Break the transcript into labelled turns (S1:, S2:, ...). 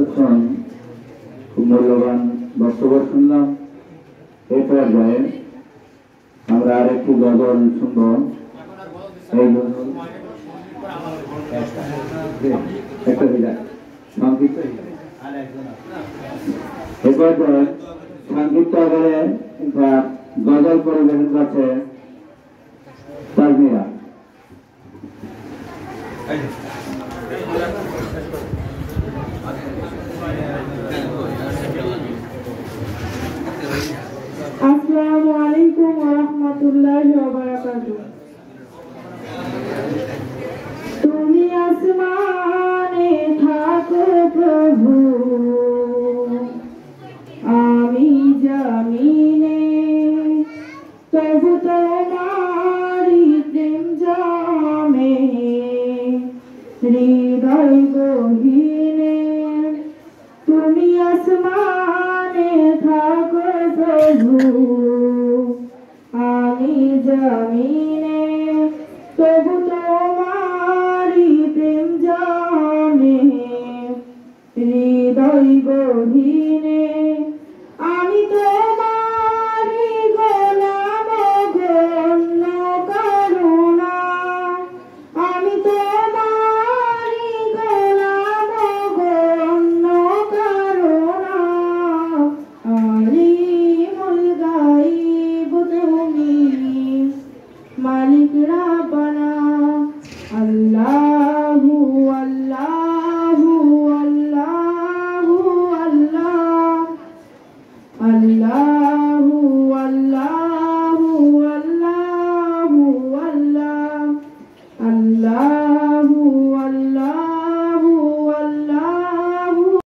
S1: এতক্ষণ খুব মূল্যবান বক্তব্য শুনলাম। এই পর্যায়ে আমরা আরেকটি গজল শুনব। এই গজল একটা বিদায় সংক্ষিপ্ত এই পর্যায়ে সংক্ষিপ্ত আকারে গজল পরিবেশন করছে তাজমিরা।
S2: আসসালামু আলাইকুম ওয়া রাহমাতুল্লাহি ওয়া বারাকাতুহু। তুমি আসমানে থাকো প্রভু, আমি জামিনে, তবু তোমারি প্রেম জামে হৃদয় গহীনে। তুমি আসমানে থাকো প্রভু, আমি জামিনে, তবু তোমারি প্রেম জামে হৃদয় গহীনে।